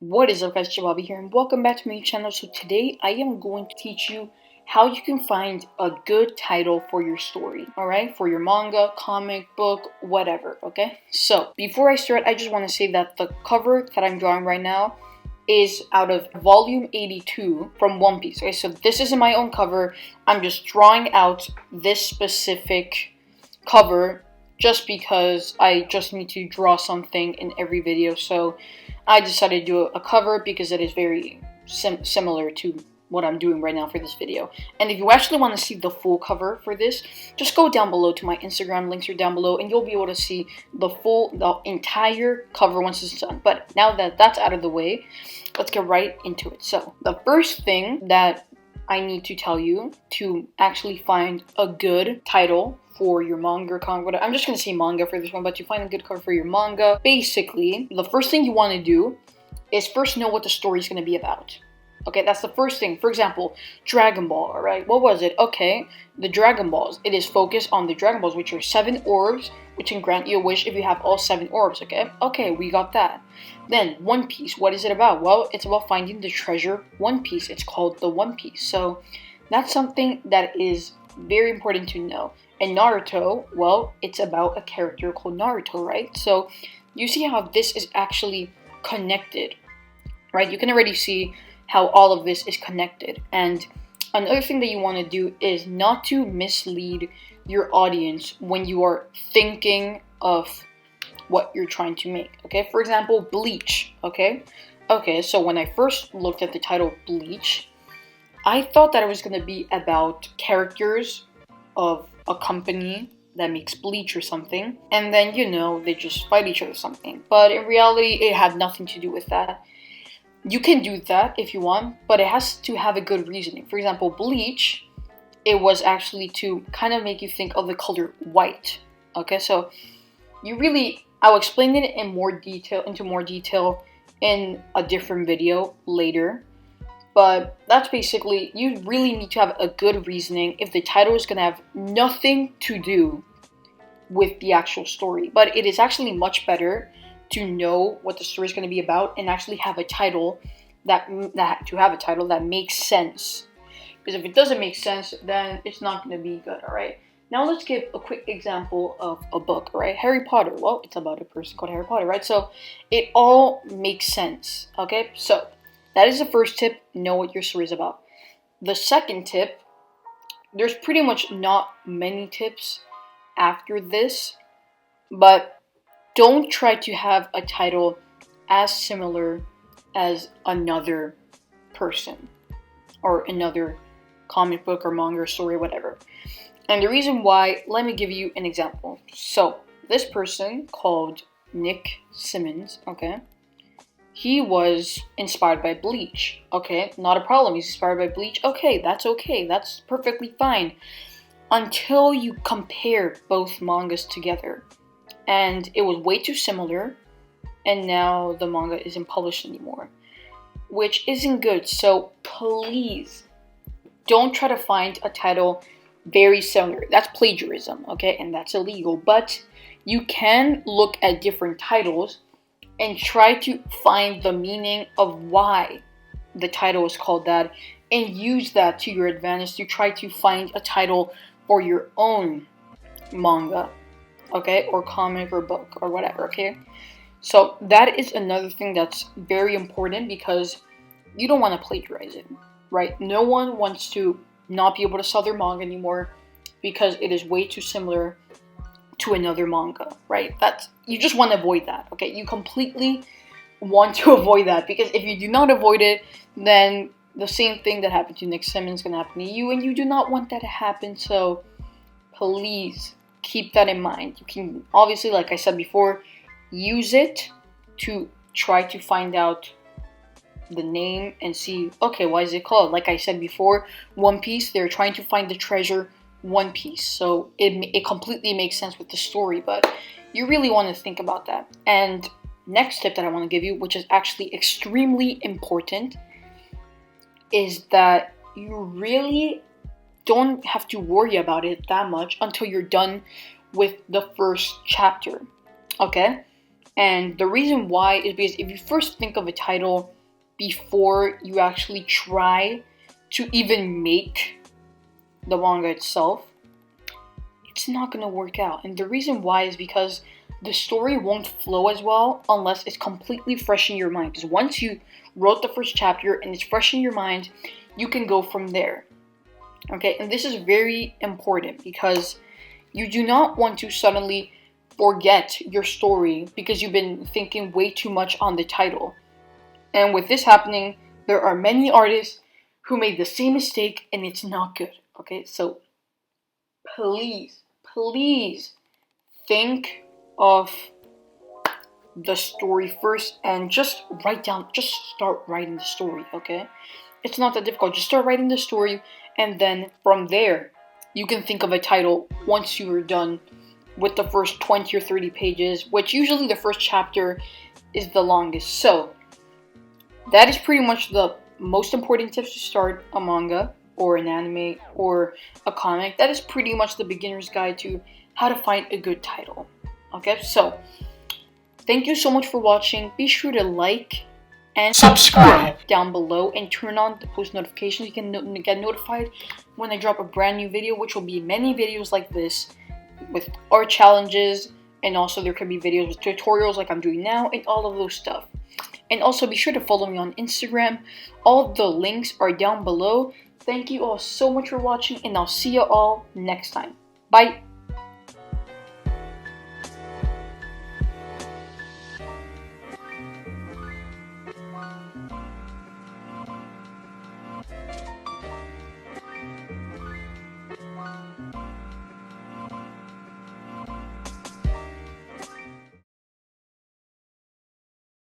What is up guys, Jawabi here and welcome back to my channel. So today I am going to teach you how you can find a good title for your story, alright? For your manga, comic, book, whatever, okay? So before I start, I just want to say that the cover that I'm drawing right now is out of volume 82 from One Piece, okay? So this isn't my own cover, I'm just drawing out this specific cover just because I just need to draw something in every video. So I decided to do a cover because it is very similar to what I'm doing right now for this video. And if you actually want to see the full cover for this, just go down below to my Instagram, links are down below, and you'll be able to see the entire cover once it's done. But now that that's out of the way, let's get right into it. So the first thing that I need to tell you to actually find a good title for your manga or comic, whatever. I'm just gonna say manga for this one, but to find a good cover for your manga, basically, the first thing you want to do is first know what the story is gonna be about. Okay, that's the first thing. For example, Dragon Ball, alright? What was it? Okay, the Dragon Balls. It is focused on the Dragon Balls, which are 7 orbs, which can grant you a wish if you have all 7 orbs, okay? Okay, we got that. Then, One Piece. What is it about? Well, it's about finding the treasure One Piece. It's called the One Piece. So, that's something that is very important to know. And Naruto, well, it's about a character called Naruto, right? So, you see how this is actually connected, right? You can already see how all of this is connected. And another thing that you want to do is not to mislead your audience when you are thinking of what you're trying to make, okay? For example, Bleach, okay? Okay, so when I first looked at the title Bleach, I thought that it was going to be about characters of a company that makes bleach or something, and then, you know, they just fight each other or something. But in reality, it had nothing to do with that. You can do that if you want, but it has to have a good reasoning. For example, Bleach, it was actually to kind of make you think of the color white. Okay, so I'll explain it in more detail, in a different video later. But that's basically, you really need to have a good reasoning if the title is going to have nothing to do with the actual story. But it is actually much better to know what the story is going to be about and actually have a title that makes sense. Because if it doesn't make sense, then it's not going to be good, alright? Now let's give a quick example of a book, right? Harry Potter. Well, it's about a person called Harry Potter, right? So it all makes sense, okay? So that is the first tip, know what your story is about. The second tip, there's pretty much not many tips after this, but don't try to have a title as similar as another person or another comic book or manga or story, whatever. And the reason why, let me give you an example. So, this person called Nick Simmons, okay? He was inspired by Bleach, okay? Not a problem, he's inspired by Bleach. Okay, that's perfectly fine. Until you compare both mangas together. And it was way too similar, and now the manga isn't published anymore, which isn't good. So please, don't try to find a title very similar. That's plagiarism, okay? And that's illegal. But you can look at different titles and try to find the meaning of why the title is called that and use that to your advantage to try to find a title for your own manga, okay? Or comic or book or whatever, okay? So that is another thing that's very important because you don't want to plagiarize it, right? No one wants to not be able to sell their manga anymore because it is way too similar to another manga, right? You just want to avoid that, okay? You completely want to avoid that because if you do not avoid it, then the same thing that happened to Nick Simmons is going to happen to you, and you do not want that to happen. So please keep that in mind. You can obviously, like I said before, use it to try to find out the name and see, okay, why is it called? Like I said before, One Piece, they're trying to find the treasure One Piece. So it completely makes sense with the story, but you really want to think about that. And next tip that I want to give you, which is actually extremely important, is that you really don't have to worry about it that much until you're done with the first chapter, okay? And the reason why is because if you first think of a title before you actually try to even make the manga itself, it's not going to work out. And the reason why is because the story won't flow as well unless it's completely fresh in your mind. Because once you wrote the first chapter and it's fresh in your mind, you can go from there. Okay, and this is very important because you do not want to suddenly forget your story because you've been thinking way too much on the title. And with this happening, there are many artists who made the same mistake and it's not good. Okay, so please think of the story first and just start writing the story, okay? It's not that difficult. Just start writing the story, and then from there, you can think of a title once you are done with the first 20 or 30 pages, which usually the first chapter is the longest. So, that is pretty much the most important tips to start a manga or an anime or a comic. That is pretty much the beginner's guide to how to find a good title. Okay, so thank you so much for watching. Be sure to like and subscribe down below and turn on the post notifications. You can get notified when I drop a brand new video, which will be many videos like this with art challenges, and also there could be videos with tutorials like I'm doing now and all of those stuff. And also be sure to follow me on Instagram. All of the links are down below. Thank you all so much for watching, and I'll see you all next time. Bye!